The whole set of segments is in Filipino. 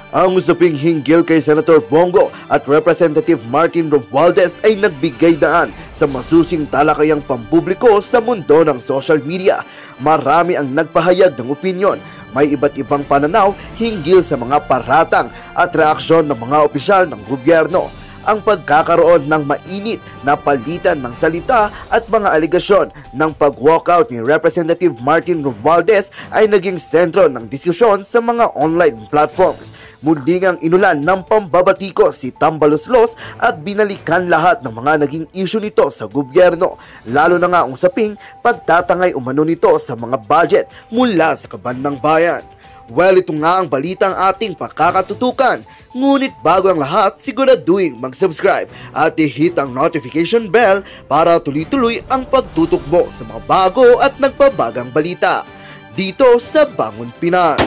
Ang usaping hinggil kay Senator Bongo at Representative Martin Romualdez ay nagbigay daan sa masusing talakayang pampubliko sa mundo ng social media. Marami ang nagpahayag ng opinyon. May iba't ibang pananaw hinggil sa mga paratang at reaksyon ng mga opisyal ng gobyerno. Ang pagkakaroon ng mainit na palitan ng salita at mga aligasyon ng pag-walkout ni Representative Martin Romualdez ay naging sentro ng diskusyon sa mga online platforms. Muli ngang inulan ng pambabatiko si Tambaloslos at binalikan lahat ng mga naging issue nito sa gobyerno, lalo na nga usaping pagtatangay umano nito sa mga budget mula sa kaban ng bayan. Well, ito nga ang balitang ating pakakatutukan. Ngunit bago ang lahat, siguraduhin mag-subscribe at i-hit ang notification bell para tuloy-tuloy ang pagtutok mo sa mga bago at nagbabagang balita dito sa Bangon Pinas.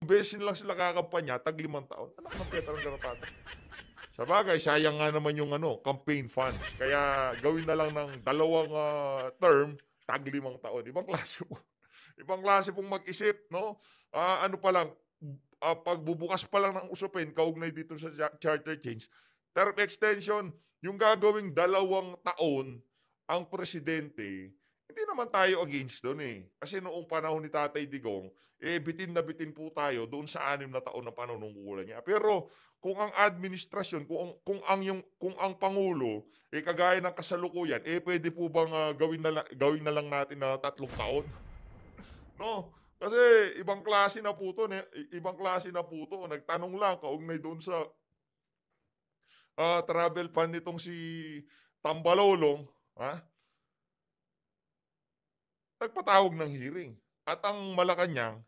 Beses lang sila kakampanya, tag 5 taon. Anak ng Petrang Garapata. Sa bagay, sayang nga naman yung campaign funds. Kaya gawin na lang ng 2 term, tag 5 taon. Ibang klase po. Ibang klase pong mag-isip, no? Ano pa lang, pagbubukas pa lang ng usapin, kaugnay dito sa charter change, term extension, yung gagawing 2 taon ang presidente, hindi naman tayo against doon eh. Kasi noong panahon ni Tatay Digong, bitin na bitin po tayo doon sa 6 na taon na panunungkulan niya. Pero kung ang administrasyon, kung ang pangulo kagaya ng kasalukuyan, pwede po bang gawin na lang natin na 3 taon? No? Kasi ibang klase na po 'to, ibang klase na po 'to. Nagtanong lang kaugnay doon sa travel fund nitong si Tambalolong, ha? Nagpatawag ng hearing. At ang Malacanang,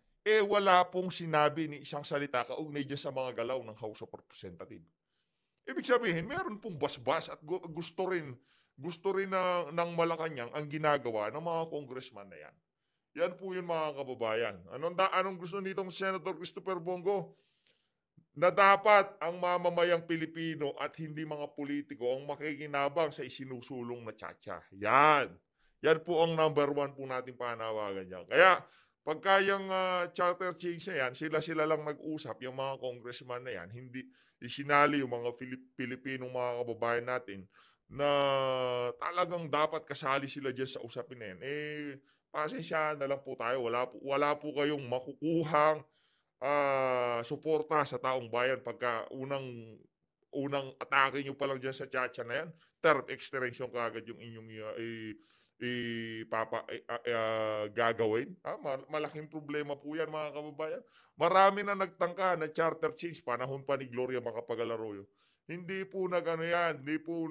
wala pong sinabi ni isang salita kaugnay dyan sa mga galaw ng House of Representatives. Ibig sabihin, meron pong basbas at gusto rin ng Malacanang ang ginagawa ng mga congressman na yan. Yan po yun mga kababayan. Anong gusto nitong Senator Christopher Bongo? Na dapat ang mamamayang Pilipino at hindi mga politiko ang makikinabang sa isinusulong na tiyatsa. Yan. Yan po ang number 1 po nating panawagan niya. Kaya, pagka yung charter change na yan, sila lang nag-usap, yung mga congressman na yan, hindi isinali yung mga Pilipinong mga kababayan natin na talagang dapat kasali sila dyan sa usapin na yan. Pasensyahan na lang po tayo. Wala po kayong makukuhang suporta sa taong bayan pagka unang atake nyo pa lang dyan sa tiyatsa na yan, term extension kaagad yung inyong gagawin. Malaking problema po yan mga kababayan. Marami na nagtangka na charter change panahon pa ni Gloria Macapagal-Arroyo. Hindi po hindi po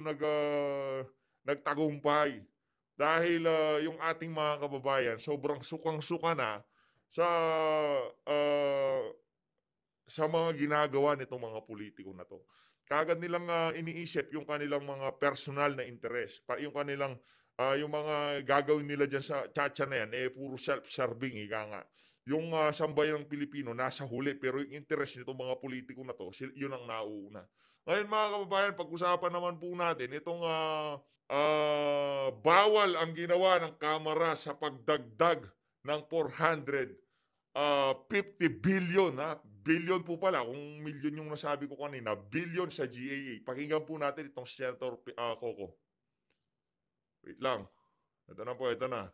nagtagumpay. Dahil yung ating mga kababayan sobrang sukang-suka na sa mga ginagawa nitong mga politiko na to. Kagad nilang iniisip yung kanilang mga personal na interest, yung kanilang yung mga gagawin nila dyan sa tiyatsa na yan, puro self-serving, ika nga. Yung sambayan ng Pilipino, nasa huli, pero yung interest nitong mga politiko na to, yun ang nauuna. Ngayon mga kababayan, pag-usapan naman po natin, itong bawal ang ginawa ng Kamara sa pagdagdag ng 450 billion, ha? Billion po pala, kung milyon yung nasabi ko kanina, billion sa GAA. Pakinggan po natin itong Senator Coco. Wait lang. Ito na po, ito na.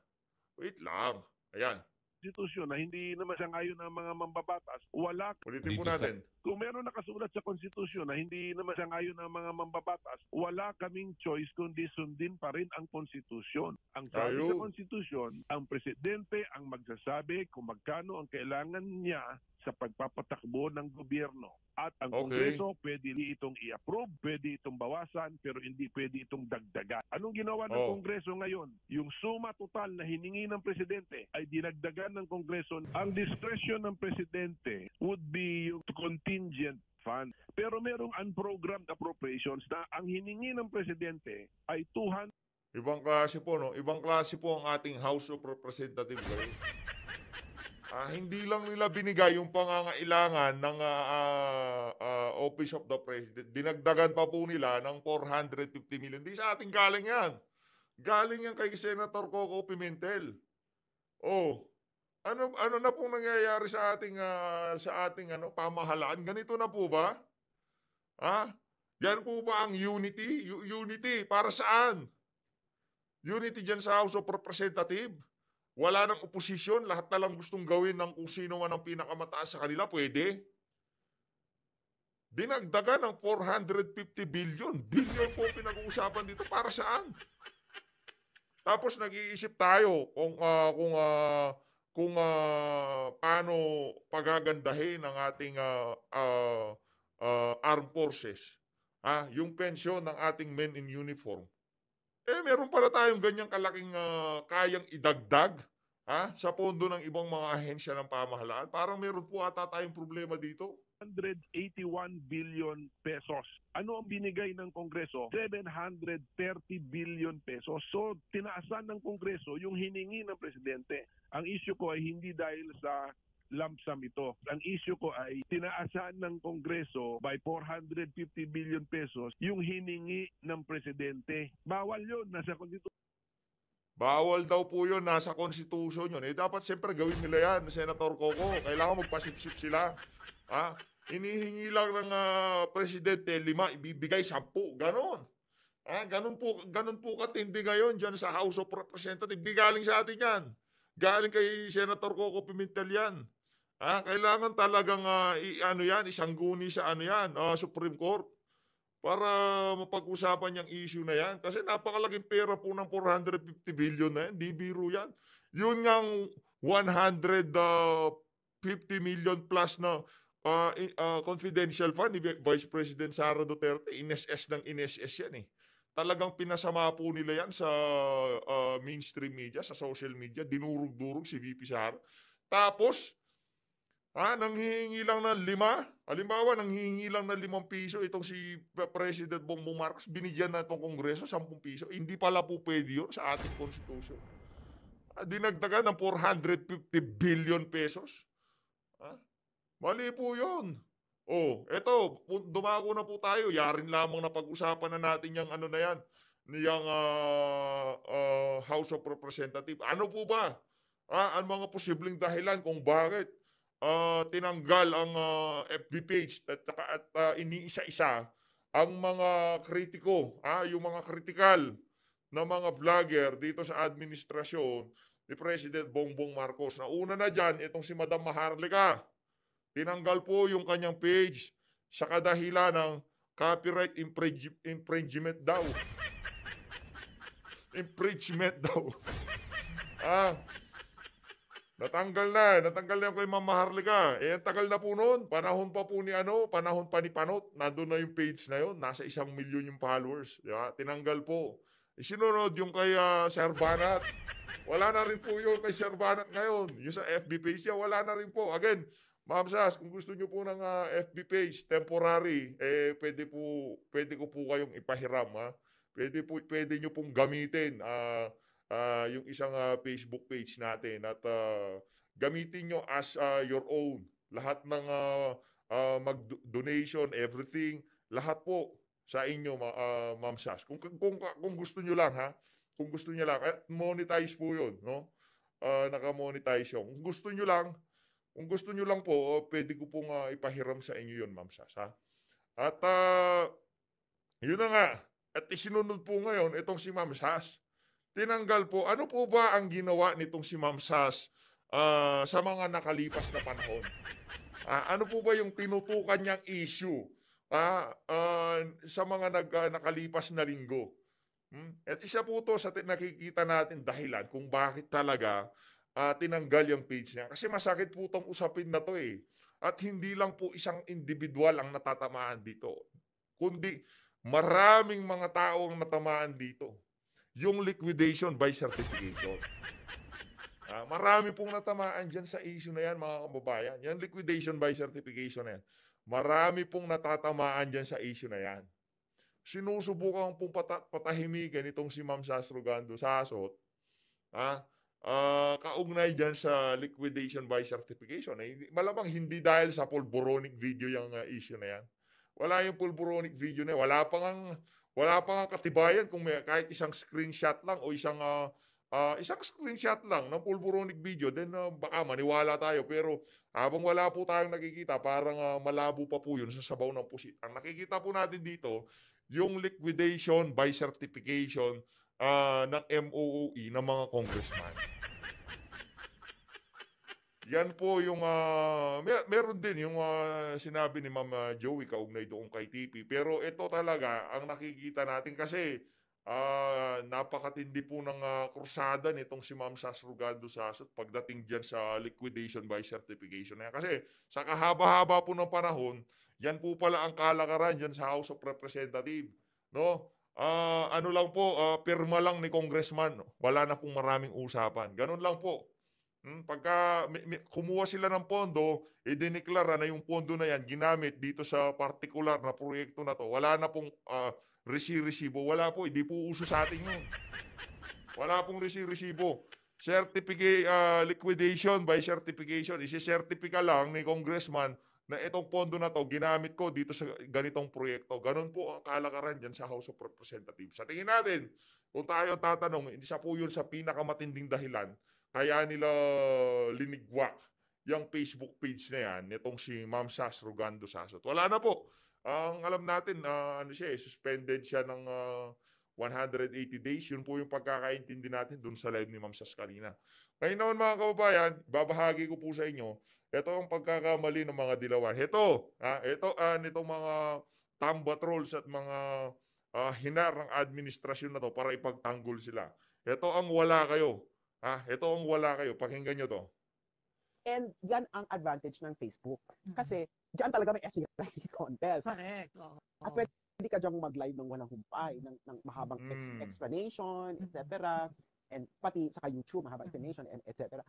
Wait lang. Ayan. Konstitusyon na hindi naman siya ngayon ng mga mambabatas, wala. Ulitin po natin. Kung meron nakasulat sa konstitusyon na hindi naman siya ngayon ng mga mambabatas, wala kaming choice kundi sundin pa rin ang konstitusyon. Ang sabi sa konstitusyon, ang presidente ang magsasabi kung magkano ang kailangan niya sa pagpapatakbo ng gobyerno. At ang Kongreso, pwede itong i-approve, pwede itong bawasan, pero hindi pwede itong dagdagan. Anong ginawa ng Kongreso ngayon? Yung suma total na hiningi ng presidente ay dinagdagan ng Kongreso. Ang discretion ng presidente would be yung contingent fund. Pero merong unprogrammed appropriations na ang hiningi ng presidente ay 200. Ibang klase po, no? Ibang klase po ang ating House of Representatives. Hindi lang nila binigay yung pangangailangan ng Office of the President. Dinagdagan pa po nila ng 450 million. Di sa ating galing yan. Galing yan kay Senator Coco Pimentel. Oh, ano na pong nangyayari sa ating pamahalaan? Ganito na po ba? Yan po ba ang unity? Unity para saan? Unity dyan sa House of Representatives. Wala nang oposisyon, lahat na lang gustong gawin ng kung sino man ang pinakamataas sa kanila, pwede. Dinagdagan ng 450 billion. Billion po pinag-uusapan dito. Para saan? Tapos nag-iisip tayo kung paano pagagandahin ang ating armed forces. Yung pensyon ng ating men in uniform. Meron pala tayong ganyang kalaking kayang idagdag sa pondo ng ibang mga ahensya ng pamahalaan. Parang meron po ata tayong problema dito. 181 billion pesos. Ano ang binigay ng Kongreso? 730 billion pesos. So, tinaasan ng Kongreso yung hiningi ng Presidente. Ang issue ko ay hindi dahil sa lump sum ito. Ang issue ko ay tinaasan ng Kongreso by 450 billion pesos yung hiningi ng Presidente. Bawal yun. Nasa konstitusyon. Bawal daw po yun. Nasa konstitusyon yun. Dapat siyempre gawin nila yan, Senator Coco. Kailangan magpasipsip sila. Inihingi lang ng Presidente 5, ibibigay 10. Ganon. Ganon po katindi ngayon dyan sa House of Representatives. Di galing sa atin yan. Galing kay Senator Coco Pimentel yan. Kailangan talagang isangguni sa Supreme Court para mapag-usapan yung issue na yan. Kasi napakalaking pera po ng 450 billion na yan. Di biro yan. Yun ngang 150 million plus na confidential fund ni Vice President Sara Duterte. In-SS ng in-SS yan eh. Talagang pinasama po nila yan sa mainstream media, sa social media. Dinurog-durog si VP Sara. Tapos, nanghihingi lang ng 5. Halimbawa, nanghihingi lang ng 5 piso itong si President Bongbong Marcos. Binigyan na itong Kongreso 10 piso. Hindi pala po pwede yun sa ating konstitusyon. Dinagdagan ng 450 billion pesos. Mali po yun. Eto, dumako na po tayo. Yarin lamang na pag-usapan na natin yung na yan. Yung House of Representatives. Ano po ba? Ang mga posibleng dahilan kung bakit tinanggal ang FB page at iniisa-isa ang mga kritiko, yung mga kritikal na mga vlogger dito sa administrasyon ni President Bongbong Marcos. Na una na dyan, itong si Madam Maharlika. Tinanggal po yung kanyang page sa kadahilan ng copyright infringement daw. Infringement daw. Natanggal na yung kay Ma'am Maharlika. Ang tagal na po noon. Panahon pa ni Panot. Nandun na yung page na yun. Nasa 1 milyon yung followers. Diba? Tinanggal po. Sinunod yung kay Sir Banat. Wala na rin po yung kay Sir Banat ngayon. Yung sa FB page niya, wala na rin po. Again, Ma'am Sas, kung gusto nyo po ng FB page, temporary, pwede ko po kayong ipahiram. Pwede nyo pong gamitin yung isang Facebook page natin at gamitin nyo as your own. Lahat ng mag-donation, everything, lahat po sa inyo, Ma'am Sas. Kung gusto nyo lang, kung gusto nyo lang, at monetize po yun, no? Naka-monetize yun. Kung gusto nyo lang po, pwede ko pong ipahiram sa inyo yun, Ma'am Sas. At yun na nga. At isinunod po ngayon itong si Ma'am Sas. Tinanggal po. Ano po ba ang ginawa nitong si Ma'am Sas sa mga nakalipas na panahon? Ano po ba yung tinutukan niyang issue sa mga nakalipas na linggo? At isa po to sa nakikita natin dahilan kung bakit talaga tinanggal yung page niya. Kasi masakit po itong usapin na to eh. At hindi lang po isang individual ang natatamaan dito. Kundi maraming mga tao ang natamaan dito. Yung liquidation by certification. Marami pong natamaan dyan sa issue na yan, mga kababayan. Yung liquidation by certification na yan. Marami pong natatamaan dyan sa issue na yan. Sinusubukan pong patahimikin itong si Ma'am Sas Rogando Sasot. kaugnay dyan sa liquidation by certification. Malamang hindi dahil sa pulboronic video yung issue na yan. Wala yung pulboronic video na yan. Wala pa nga katibayan kung may kahit isang screenshot lang o isang screenshot lang ng pulboronic video, then baka maniwala tayo. Pero habang wala po tayong nakikita, parang malabo pa po yun sa sabaw ng pusit. Ang nakikita po natin dito, yung liquidation by certification ng MOOE ng mga congressman. Yan po yung meron din yung sinabi ni Ma'am Joey kaugnay doon kay TP. Pero ito talaga ang nakikita natin kasi napakatindi po ng krusada nitong si Ma'am Sas Rugando Sasot pagdating diyan sa liquidation by certification na yan. Kasi sa kahaba-haba po ng panahon, yan po pala ang kalakaran diyan sa House of Representatives, no? Ano lang po, pirma lang ni congressman, wala na pong maraming usapan. Ganun lang po. Pagka kumuha sila ng pondo, idineklara na yung pondo na yan ginamit dito sa particular na proyekto na to. Wala na pong resibo. Wala po, hindi po uso sa atin yun. Wala pong resibo. Liquidation by certification. Isi-certifika lang ni congressman na itong pondo na to ginamit ko dito sa ganitong proyekto. Ganun po ang kalakaran dyan sa House of Representatives. Sa tingin natin, kung tayo tatanong, isa po yun sa pinakamatinding dahilan kaya nila linigwak yung Facebook page na yan, nitong si Ma'am Sas Rugando Sasot. Wala na po. Ang alam natin, suspended siya ng 180 days. Yun po yung pagkakaintindi natin dun sa live ni Ma'am Sas kanina. Ngayon naman mga kababayan, babahagi ko po sa inyo, ito ang pagkakamali ng mga dilawan. Ito nitong mga tamba trolls at mga hinar ng administrasyon na to para ipagtanggol sila. Ito ang wala kayo. Ito ang wala kayo. Pakinggan nyo to. And yan ang advantage ng Facebook. Kasi diyan talaga may essay writing contest. Correct. At pwede ka diyang mag-live ng walang humpay, ng mahabang explanation, etc. And pati sa YouTube, mahabang explanation, and etc.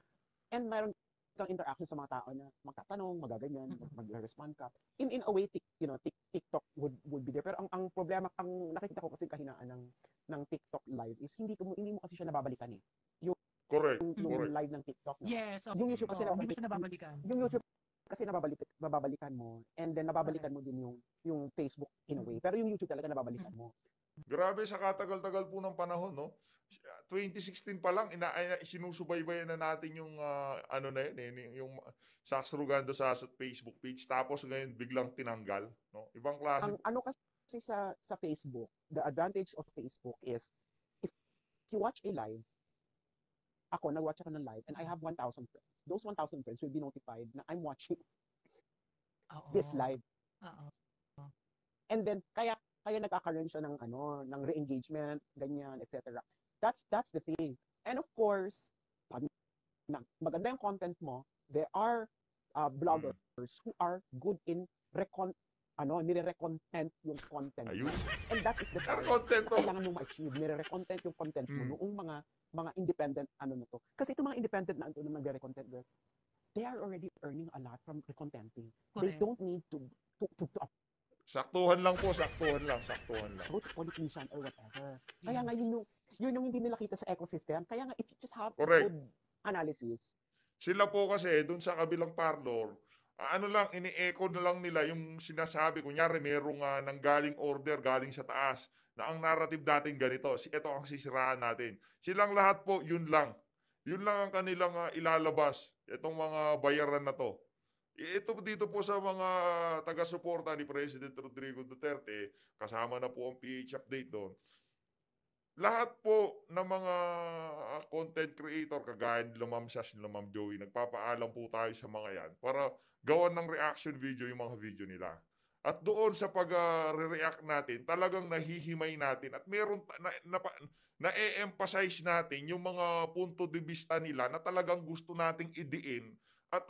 And mayroon kang interaction sa mga tao na magtatanong, magaganyan, mag-respond ka. In a way, TikTok would be there. Pero ang problema, ang nakikita ko kasi kahinaan ng TikTok live is hindi mo kasi siya nababalikan eh. Correct. Yung live ng TikTok. No? Yes. Yung YouTube kasi hindi mo siya nababalikan. Yung YouTube kasi nababalikan mo, and then nababalikan mo din yung Facebook in a way. Pero yung YouTube talaga nababalikan mo. Grabe sa katagal-tagal po ng panahon, no? 2016 pa lang sinusubaybayan na natin yung na yun, yung Sas Rugando Sasot Facebook page, tapos ngayon biglang tinanggal, no? Ibang klase. Ang ano kasi sa Facebook, the advantage of Facebook is if you watch a live, ako nag-watch ako ng live and I have 1,000 friends. Those 1,000 friends will be notified na I'm watching this live. And then kaya nagkakaroon siya ng re-engagement, ganyan, etc. That's the thing. And of course, pag maganda yung content mo, there are bloggers who are good in nire-recontent yung content. Ayun. And that is the part kailangan mong ma-achieve. Nire-recontent yung content mo noong mga independent na to. Kasi itong mga independent na nagre-recontent, they are already earning a lot from recontenting. They don't need to saktuhan lang po. approach politician or whatever. Kaya nga yun yung hindi nila kita sa ecosystem. Kaya nga if you just have Correct. good analysis. Sila po kasi dun sa kabilang parlor, ini-echo na lang nila yung sinasabi. Kunyari, merong nanggaling order galing sa taas na ang narrative natin ganito. Ito ang sisiraan natin. Silang lahat po, yun lang. Yun lang ang kanilang ilalabas. Itong mga bayaran na to. Ito dito po sa mga taga-suporta ni President Rodrigo Duterte, kasama na po ang PH Update doon. Lahat po ng mga content creator, kagaya nila Ma'am Sas, nila Ma'am Joey, nagpapaalam po tayo sa mga yan para gawan ng reaction video yung mga video nila. At doon sa pag-react natin, talagang nahihimay natin at meron na-emphasize natin yung mga punto de vista nila na talagang gusto nating idiin at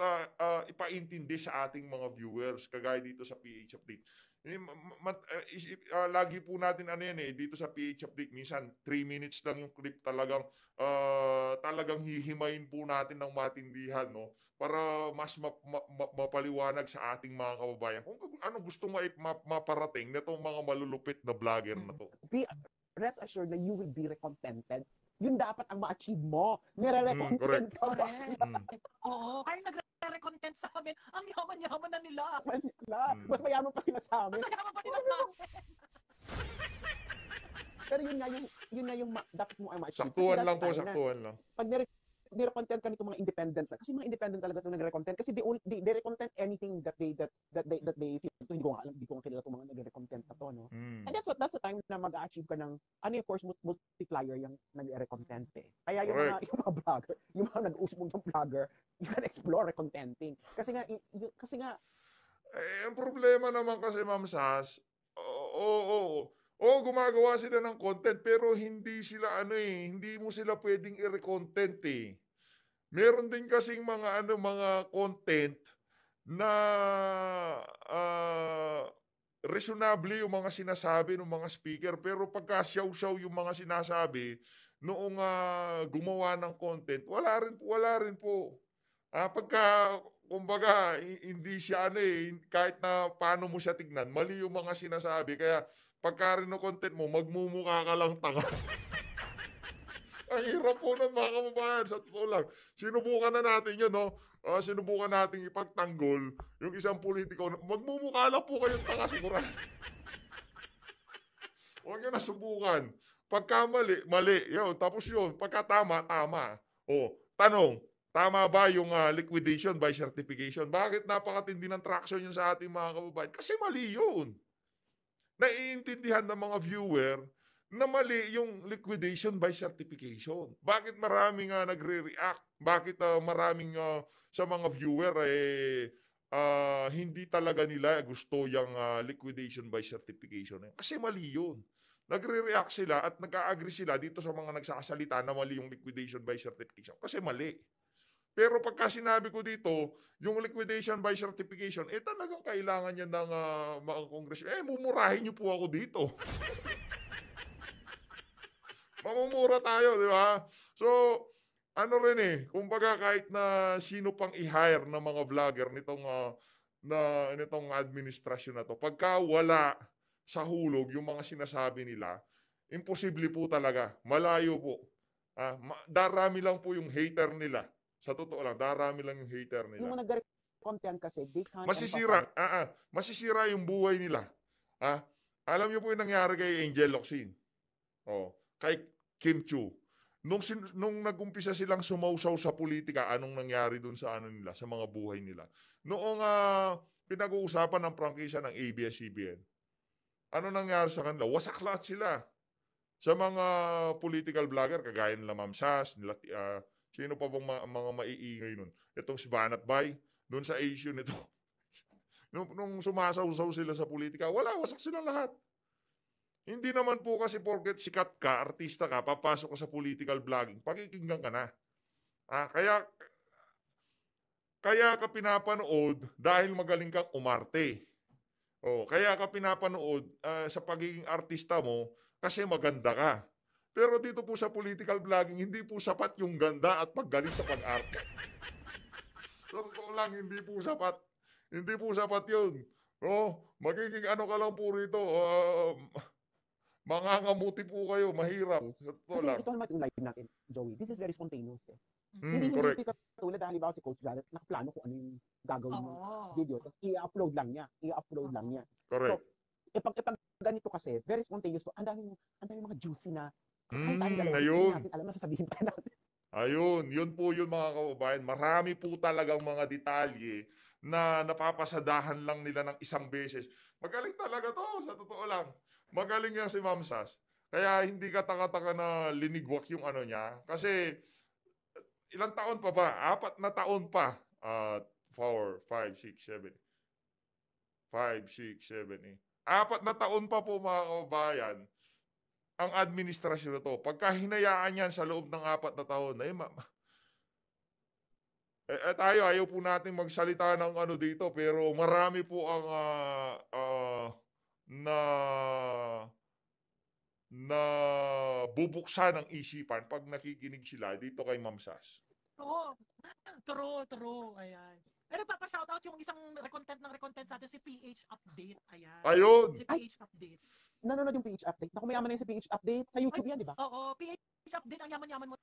ipaintindi sa ating mga viewers, kagaya dito sa PH Update. Lagi po natin dito sa PH Update, minsan 3 minutes lang yung clip, talagang hihimayin po natin ng matindihan, no? Para mas mapaliwanag sa ating mga kababayan kung ano gusto maparating na itong mga malulupit na vlogger na to. Rest assured that you will be recontented Yun dapat ang ma-achieve mo. Nire-recontent ka ba? Correct. Oo, kaya nagre-content sa amin. Ang yaman-yaman na nila. Mas mayaman pa sila sa amin. Mas yaman pa nila sa amin. Pero yun nga yung dapat mo ay ma-achieve. Saktuhan lang po, saktuhan lang. Pag nire-content ka nito mga independents lang. Kasi mga independent talaga ito nagre-content. Kasi they recontent anything that they feel. So, hindi ko kilala itong mga nagre-content na to, no? And that's the time na mag-achieve ka ng, force multiplier yung nagre-content eh. Kaya yung mga vlogger, yung mga nag-usbong ng vlogger, you can explore recontenting. Kasi nga, ang problema naman kasi, Ma'am Sas, gumagawa sila ng content pero hindi sila hindi mo sila pwedeng i-recontent eh. Meron din kasing mga content na reasonable yung mga sinasabi ng mga speaker pero pagka siyaw-siyaw yung mga sinasabi noong gumawa ng content, wala rin po. Pagka kumbaga hindi siya kahit na paano mo siya tignan, mali yung mga sinasabi kaya pagka rin ng content mo, magmumukha ka lang tanga. Ang hirap po nun mga kababayan, sa totoo lang. Sinubukan na natin yun, no? Sinubukan natin ipagtanggol yung isang politiko. Magmumukha lang po kayong tanga sigurado. Huwag nyo na subukan. Pagka mali, mali. Yun, tapos yun. Pagka tama, tama. Tanong, tama ba yung liquidation by certification? Bakit napakatindi ng traction yun sa ating mga kababayan? Kasi mali yun. Naiintindihan ng mga viewer na mali yung liquidation by certification. Bakit maraming nagre-react? Bakit maraming sa mga viewer hindi talaga nila gusto yung liquidation by certification? Kasi mali yun. Nagre-react sila at nag-a-agree sila dito sa mga nagsasalita na mali yung liquidation by certification. Kasi mali. Pero pagka sinabi ko dito, yung liquidation by certification, talagang kailangan niya ng mga kongresyon. Mumurahin niyo po ako dito. Mamumura tayo, di ba? So, kumbaga kahit na sino pang i-hire ng mga vlogger nitong administrasyon na to, pagka wala sa hulog yung mga sinasabi nila, imposible po talaga. Malayo po. Darami lang po yung hater nila. Sa totoo lang, darami lang yung hater nila. Yung mga nag-content kasi, they can't masisira yung buhay nila. Alam niyo po yung nangyari kay Angel Locsin. Kay Kim Chiu. Nung nag-umpisa silang sumausaw sa politika, anong nangyari dun sa nila, sa mga buhay nila? Noong pinag-uusapan ng prangkisa ng ABS-CBN, ano nangyari sa kanila? Wasak lahat sila. Sa mga political vlogger, kagaya nila Ma'am Sas, nila sino pa bang mga maiingay nun? Itong si Banat Bay, doon sa issue nito. nung sumasaw-saw sila sa politika, wasak sila lahat. Hindi naman po kasi porket sikat ka, artista ka, papasok ka sa political vlogging, pakikinggan ka na. Kaya ka pinapanood dahil magaling kang umarte. Kaya ka pinapanood sa pagiging artista mo kasi maganda ka. Pero dito po sa political vlogging, hindi po sapat yung ganda at paggaling sa pag-arte. So, totoo lang, hindi po sapat. Hindi po sapat yun. Magiging ka lang po rito. Mangangamuti po kayo, mahirap. Sa totoo lang. Kasi ito naman yung live natin, Joey. This is very spontaneous. Correct. Hindi katulad dahil ba si Coach Janet, nakaplano kung ano yung gagawin ng video. Tapos i-upload lang niya. Correct. So, pag ganito kasi, very spontaneous. Ang dami mga juicy na ayun. Alam na sasabihin pa natin. Ayun, yun po yun mga kababayan. Marami po talagang mga detalye na napapasadahan lang nila ng isang beses. Magaling talaga to, sa totoo lang. Magaling yan si Ma'am Sas. Kaya hindi kataka-taka na linigwak yung niya. Kasi ilang taon pa ba? 4 na taon pa. 4, 5, 6, 7. 5, 6, 7, 8. 4 na taon pa po mga kababayan ang administrasyon na to. Pagka hinayaan yan sa loob ng 4 na taon, tayo ayaw po natin magsalita ng dito, pero marami po ang na bubuksan ng isipan pag nakikinig sila dito kay Ma'am Sas. True. Ayan. Pero papa-shoutout yung isang recontent sa atin, si PH Update. Ayan. Ayun. Si PH Update. Nanonood yung PH Update. Naku, mayaman na yung sa PH Update. Sa YouTube yan, di ba? Oo, PH update ang yaman-yaman mo.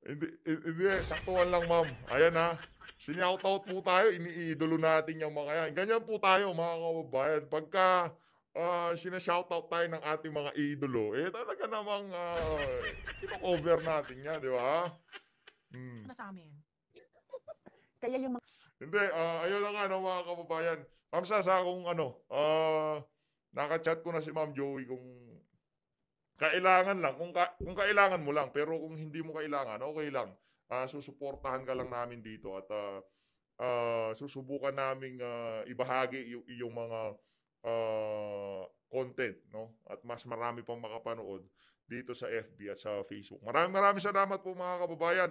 Hindi, saktuhan lang ma'am. Ayan ha. Sinoutout po tayo, iniidolo natin yung mga yan. Ganyan po tayo mga kababayan. Pagka sinashoutout tayo ng ating mga idolo, talaga namang kino-cover natin yan, di ba? Ano sa amin? Kaya yung mga Hindi, ayun na nga no, mga kababayan. Ma'am Sasa, kung naka-chat ko na si Ma'am Joey kung kailangan lang, kung kailangan mo lang, pero kung hindi mo kailangan, okay lang. Susuportahan ka lang namin dito at susubukan naming ibahagi yung mga content, no? At mas marami pang makapanood dito sa FB at sa Facebook. Maraming salamat po mga kababayan.